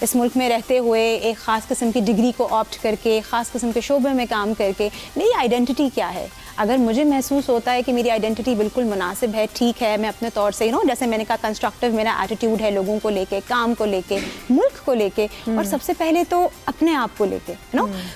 इस मुल्क में रहते हुए एक ख़ास किस्म की डिग्री को ऑप्ट करके, ख़ास किस्म के शोबे में काम करके मेरी आइडेंटिटी क्या है। अगर मुझे महसूस होता है कि मेरी आइडेंटिटी बिल्कुल मुनासिब है, ठीक है, मैं अपने तौर से जैसे मैंने कहा कंस्ट्रक्टिव मेरा एटीट्यूड है लोगों को लेके, काम को लेके, मुल्क को लेके और सबसे पहले तो अपने आप को लेके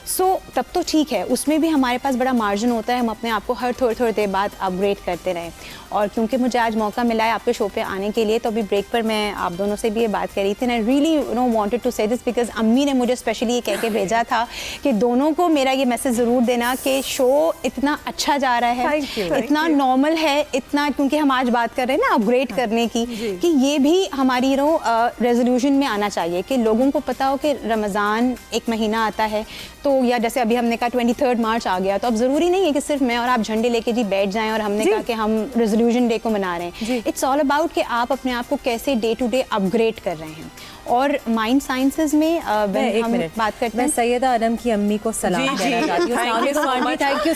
सो तब तो ठीक है। उसमें भी हमारे पास बड़ा मार्जिन होता है, हम अपने आप को हर थोड़ी देर बाद अपग्रेड करते रहें। और क्योंकि मुझे आज मौका मिला है आपके शो पे आने के लिए, तो अभी ब्रेक पर मैं आप दोनों से भी ये बात कर रही थी। आई रियली वांटेड टू से दिस बिकॉज अम्मी ने मुझे स्पेशली ये कह के भेजा था कि दोनों को मेरा ये मैसेज ज़रूर देना कि शो इतना अच्छा जा रहा है, इतना नॉर्मल है, इतना, क्योंकि हम आज बात कर रहे हैं ना अपग्रेड करने की, कि ये भी हमारी रेजोल्यूशन में आना चाहिए कि लोगों को पता हो कि रमज़ान एक महीना आता है। तो या जैसे अभी हमने कहा 23 मार्च आ गया, तो अब ज़रूरी नहीं है कि सिर्फ मैं और आप झंडे लेके जी बैठ जाएं और हमने कहा कि हम रेजोल्यूशन डे को मना रहे हैं। इट्स ऑल अबाउट कि आप अपने आप को कैसे डे टू डे अपग्रेड कर रहे हैं। और माइंड साइंसेज में हम बात करते हैं, मैं सैयदा अनम की अम्मी को सलाम देना चाहती हूँ। Thank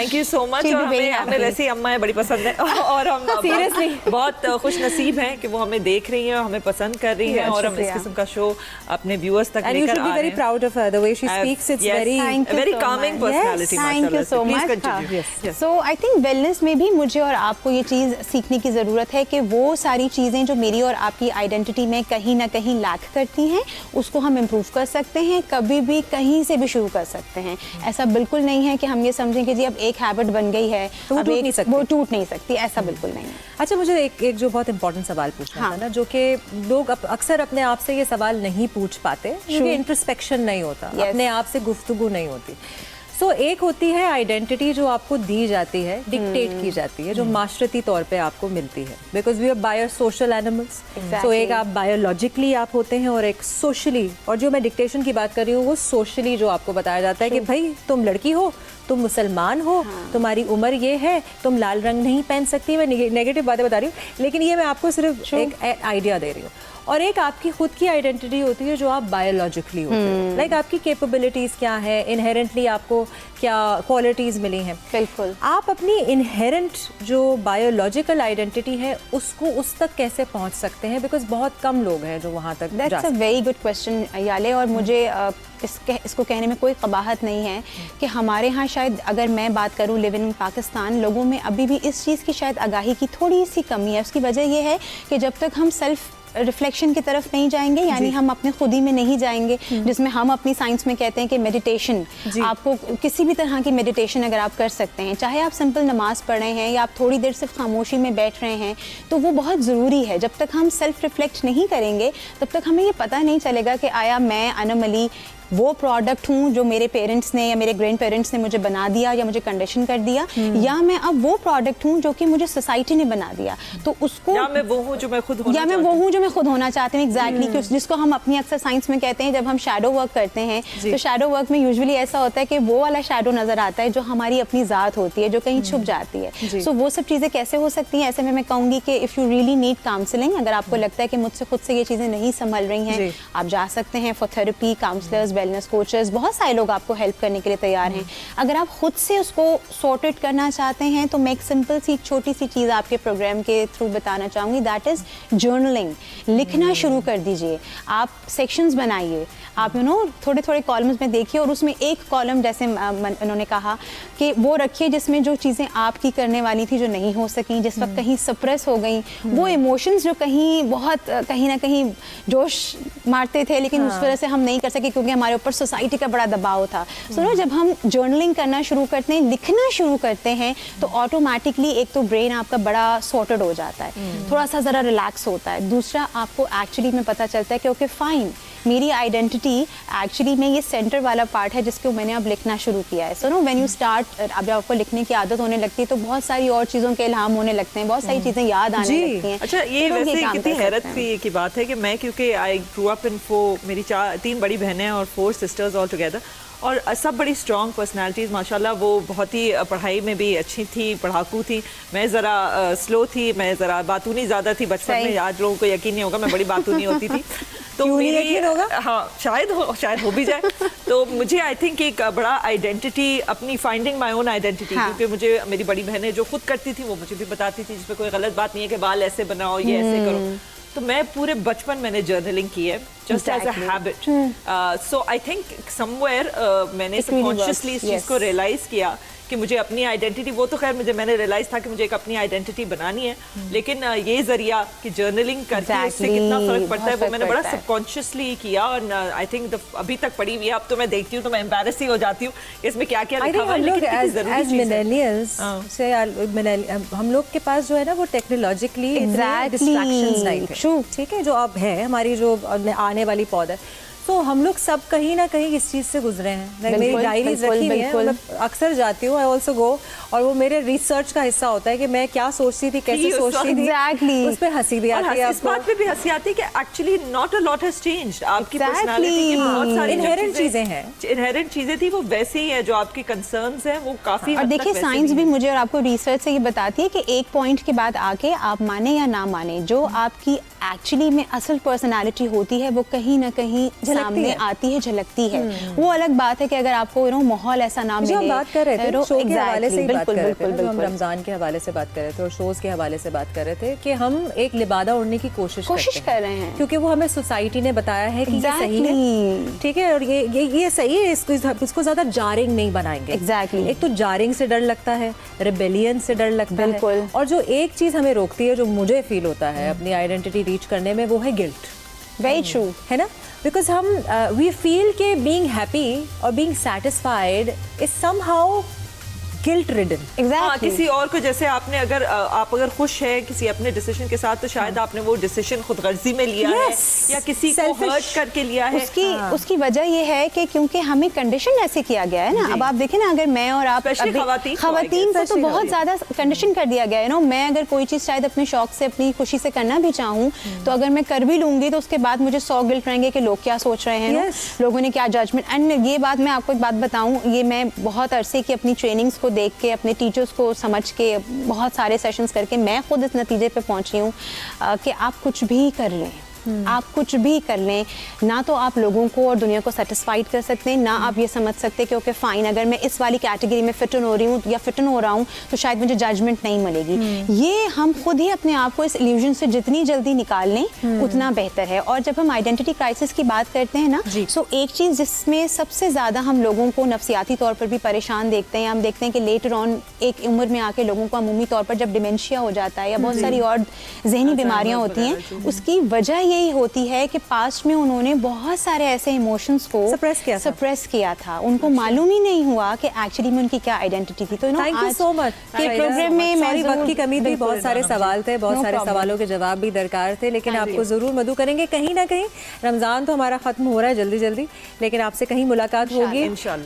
you so much. हमें वैसे ही अम्मा बड़ी पसंद है और हम सीरियसली बहुत खुश नसीब हैं कि वो हमें देख रही हैं, हमें पसंद कर रही हैं और हम इस किस्म का शो अपने व्यूअर्स तक लेकर आ रहे हैं। Very proud of her, the way she speaks, it's very calming personality। Thank you so much. So I think wellness में भी मुझे और आपको ये चीज़ सीखने की ज़रूरत है कि वो सारी चीज़ें जो मेरी और आपकी आइडेंटिटी में कहीं ना कहीं लैक करती हैं, उसको हम इम्प्रूव कर सकते हैं, कभी भी कहीं से भी शुरू कर सकते हैं। ऐसा बिल्कुल नहीं है कि हम ये समझें कि जी अब एक हैबिट बन गई है तो वो टूट नहीं सकती, ऐसा बिल्कुल नहीं है। अच्छा, मुझे एक जो बहुत इंपॉर्टेंट सवाल पूछना था ना, जो कि लोग अक्सर अपने आप से ये सवाल नहीं पूछ पाते क्योंकि इंट्रोस्पेक्शन नहीं होता, अपने आप से गुफ्तगू नहीं होती। सो एक होती है आइडेंटिटी जो आपको दी जाती है, डिक्टेट की जाती है, जो माशरती तौर पे आपको मिलती है, because we are bio social animals. So एक आप बायोलॉजिकली आप होते हैं और एक सोशली, और जो मैं डिक्टेशन की बात कर रही हूँ वो सोशली जो आपको बताया जाता है कि भाई तुम लड़की हो, तुम मुसलमान हो, तुम्हारी उम्र ये है, तुम लाल रंग नहीं पहन सकती। मैं नेगेटिव बातें बता रही हूँ, लेकिन ये मैं आपको सिर्फ एक आइडिया दे रही हूँ। और एक आपकी खुद की आइडेंटिटी होती है जो आप बायोलॉजिकली होते हैं, लाइक आपकी कैपेबिलिटीज क्या है, इनहेरेंटली आपको क्या क्वालिटीज मिली हैं। बिल्कुल, आप अपनी इनहेरेंट जो बायोलॉजिकल आइडेंटिटी है उसको उस तक कैसे पहुंच सकते हैं, बिकॉज बहुत कम लोग हैं जो वहां तक। That's a very good question Yale, और मुझे इसको कहने में कोई कबाहत नहीं है कि हमारे यहाँ शायद अगर मैं बात करूँ लिव इन पाकिस्तान, लोगों में अभी भी इस चीज़ की शायद आगाही की थोड़ी सी कमी है। उसकी वजह यह है कि जब तक हम सेल्फ रिफ्लेक्शन की तरफ नहीं जाएंगे, यानी हम अपने खुद ही में नहीं जाएंगे, जिसमें हम अपनी साइंस में कहते हैं कि मेडिटेशन, आपको किसी भी तरह की मेडिटेशन अगर आप कर सकते हैं, चाहे आप सिंपल नमाज पढ़ रहे हैं या आप थोड़ी देर सिर्फ खामोशी में बैठ रहे हैं, तो वो बहुत ज़रूरी है। जब तक हम सेल्फ रिफ्लेक्ट नहीं करेंगे तब तक हमें ये पता नहीं चलेगा कि आया मैं अनम अली वो प्रोडक्ट हूँ जो मेरे पेरेंट्स ने या मेरे ग्रैंड पेरेंट्स ने मुझे बना दिया या मुझे कंडीशन कर दिया, या मैं अब वो प्रोडक्ट हूँ जो कि मुझे सोसाइटी ने बना दिया। तो उसको या मैं वो हूँ जो मैं खुद होना चाहती हूँ एग्जैक्टली, जिसको हम अपनी अक्सर साइंस में कहते हैं जब हम शैडो वर्क करते हैं, तो शैडो वर्क में यूजुअली ऐसा होता है कि वो वाला शैडो नजर आता है जो हमारी अपनी ज़ात होती है, जो कहीं छुप जाती है। सो वो सब चीज़ें कैसे हो सकती हैं, ऐसे में मैं कहूँगी कि if you really need counselling, अगर आपको लगता है कि मुझसे खुद से ये चीज़ें नहीं संभल रही हैं, आप जा सकते हैं for therapy, counsellors, wellness coaches, बहुत सारे लोग आपको हेल्प करने के लिए तैयार हैं। अगर आप खुद से उसको सॉर्टेड करना चाहते हैं तो मैं एक सिंपल सी छोटी सी चीज़ आपके प्रोग्राम के थ्रू बताना चाहूँगी, दैट इज़ जर्नलिंग। लिखना शुरू कर दीजिए, आप सेक्शंस बनाइए, आप थोड़े थोड़े कॉलम्स में देखिए और उसमें एक कॉलम जैसे उन्होंने कहा कि वो रखिए जिसमें जो चीज़ें आपकी करने वाली थी जो नहीं हो सकी, जिस वक्त कहीं सप्रेस हो गई, वो इमोशंस जो कहीं ना कहीं जोश मारते थे लेकिन उस वजह से हम नहीं कर सके क्योंकि हमारे ऊपर सोसाइटी का बड़ा दबाव था। सो जब हम जर्नलिंग करना शुरू करते हैं, लिखना शुरू करते हैं, तो ऑटोमेटिकली एक तो ब्रेन आपका बड़ा सॉर्टेड हो जाता है, थोड़ा सा ज़रा रिलैक्स होता है। दूसरा, आपको एक्चुअली में पता चलता है कि ओके फाइन, मेरी आइडेंटिटी एक्चुअली में ये सेंटर वाला पार्ट है जिसको मैंने अब लिखना शुरू किया है। सो व्हेन यू स्टार्ट, अब जब आपको लिखने की आदत होने लगती है तो बहुत सारी और चीज़ों के इल्हाम होने लगते हैं, बहुत सारी चीज़ें याद आने लगती हैं। अच्छा, ये वैसे कितनी हैरत की बात है कि मैं, क्योंकि आई ग्रू अप इन मेरी 3 बड़ी बहनें और 4 सिस्टर्स ऑल टुगेदर, और सब बड़ी स्ट्रॉन्ग पर्सनालिटीज़ माशाल्लाह। वो बहुत ही पढ़ाई में भी अच्छी थी, पढ़ाकू थी। मैं ज़रा स्लो थी, मैं ज़रा बातूनी ज़्यादा थी बचपन में। आज लोगों को यकीन नहीं होगा, मैं बड़ी बातूनी होती थी। तो मेरी हाँ शायद हो भी जाए। तो मुझे आई थिंक एक बड़ा आइडेंटिटी, अपनी फाइंडिंग माई ओन आइडेंटिटी, क्योंकि मुझे मेरी बड़ी बहनें जो खुद करती थी वो मुझे भी बताती थी, जिसमें कोई गलत बात नहीं है कि बाल ऐसे बनाओ, ये ऐसे करो। तो मैं पूरे बचपन मैंने जर्नलिंग की है just as a habit. So I think somewhere मैंने It really works, subconsciously इस चीज़ yes. को realize किया कि मुझे अपनी आइडेंटिटी, वो तो खैर मैंने रियलाइज था कि मुझे एक अपनी आइडेंटिटी बनानी है, लेकिन ये जरिया कि जर्नलिंग करके उससे कितना फर्क पड़ता है वो मैंने बड़ा सबकॉन्शियसली किया। और आई थिंक अभी तक पड़ी हुई है, अब तो मैं देखती हूँ तो मैं एम्बैरेस ही हो जाती हूँ इसमें क्या क्या लिखा हुआ है, लेकिन कितनी जरूरी चीज़ है। मिलेनियल्स से हम लोग के पास जो है ना वो टेक्नोलॉजिकली डिस्ट्रैक्शंस नहीं थे, ठीक है, जो अब है हमारी जो आने वाली पौध है। तो हम लोग सब कहीं ना कहीं इस चीज़ से गुजरे हैं। मेरी डायरीज रखी हुई है, मैं अक्सर जाती हूँ, आई ऑल्सो गो, और वो मेरे रिसर्च का हिस्सा होता है कि मैं क्या सोचती थी, कैसे सोचती थी। Exactly. उस पे हंसी भी आती है। इस बात पे भी हंसी आती है कि actually not a lot has changed. आपकी पर्सनालिटी की बहुत सारी इनहेरेंट चीजें हैं, इनहेरेंट चीजें थी वो वैसे ही है, जो आपकी कंसर्न्स हैं वो काफी। और देखिए साइंस भी मुझे और आपको रिसर्च से ये बताती है कि एक पॉइंट के बाद आके आप माने या ना माने, जो आपकी एक्चुअली में असल पर्सनालिटी होती है वो कहीं ना कहीं सामने आती है, झलकती है। वो अलग बात है कि अगर आपको माहौल ऐसा ना मिले। हम बात कर रहे थे शो के हवाले से ही बात कर रहे थे, हम बिल्कुल रमजान के हवाले से बात कर रहे थे और शोज के हवाले से बात कर रहे थे कि हम एक लिबादा ओढ़ने की कोशिश कर रहे हैं, क्योंकि वो हमें सोसाइटी ने बताया है कि ये सही है, ठीक है, और ये सही है, इसको ज्यादा जारिंग नहीं बनाएंगे। एग्जैक्टली। एक तो जारिंग से डर लगता है, रिबेलियन से डर लगता है, और जो एक चीज हमें रोकती है, जो मुझे फील होता है अपनी आइडेंटिटी रीच करने में, वो है गिल्ट। वेरी ट्रू, है ना, बिकॉज हम वी फील के बीइंग हैप्पी और being satisfied is somehow guilt ridden. Exactly. किसी और को, जैसे आपने अगर आप अगर खुश हैं किसी अपने डिसीजन के साथ, तो शायद आपने वो डिसीजन खुद गर्जी में लिया है या किसी को हर्ट करके लिया है। उसकी वजह ये है कि क्योंकि हमें कंडीशन ऐसे किया गया है ना। अब आप देखें ना, अगर मैं और आप खवातीन को तो बहुत ज्यादा कंडीशन कर दिया गया है ना। मैं अगर कोई चीज शायद अपने शौक से, अपनी खुशी से करना भी चाहूँ, तो अगर मैं कर भी लूंगी तो उसके बाद मुझे 100 गिल्ट रहेंगे कि लोग क्या सोच रहे हैं, लोगों ने क्या जजमेंट। एंड ये बात मैं आपको एक बात बताऊं, ये मैं बहुत अरसे की अपनी ट्रेनिंग्स को देख के, अपने टीचर्स को समझ के, बहुत सारे सेशंस करके मैं खुद इस नतीजे पे पहुंची हूँ कि आप कुछ भी कर लें, आप कुछ भी कर लें, ना तो आप लोगों को और दुनिया को सेटिस्फाइड कर सकते हैं, ना आप ये समझ सकते कि ओके फाइन, अगर मैं इस वाली कैटेगरी में फिट इन हो रही हूँ या फिट इन हो रहा हूँ तो शायद मुझे जजमेंट नहीं मिलेगी। ये हम खुद ही अपने आप को इस इल्यूजन से जितनी जल्दी निकाल लें उतना बेहतर है। और जब हम आइडेंटिटी क्राइसिस की बात करते हैं ना, सो एक चीज़ जिसमें सबसे ज़्यादा हम लोगों को नफ्सियाती तौर पर भी परेशान देखते हैं, हम देखते हैं कि लेटर ऑन एक उम्र में आके लोगों को अमूमी तौर पर जब डिमेंशिया हो जाता है या बहुत सारी और जहनी बीमारियाँ होती हैं, उसकी वजह यही होती है कि पास्ट में उन्होंने बहुत सारे ऐसे इमोशंस को सप्रेस किया था, उनको मालूम ही नहीं हुआ कि एक्चुअली में उनकी क्या आइडेंटिटी थी। तो थैंक यू सो मच। के प्रोग्राम में मैं वक्त की कमी थी, बहुत सारे सवाल थे, बहुत सारे सवालों के जवाब भी दरकार थे, लेकिन आपको जरूर मदू करेंगे। कहीं ना कहीं रमजान तो हमारा खत्म हो रहा है जल्दी जल्दी, लेकिन आपसे कहीं मुलाकात होगी इंशाल्लाह।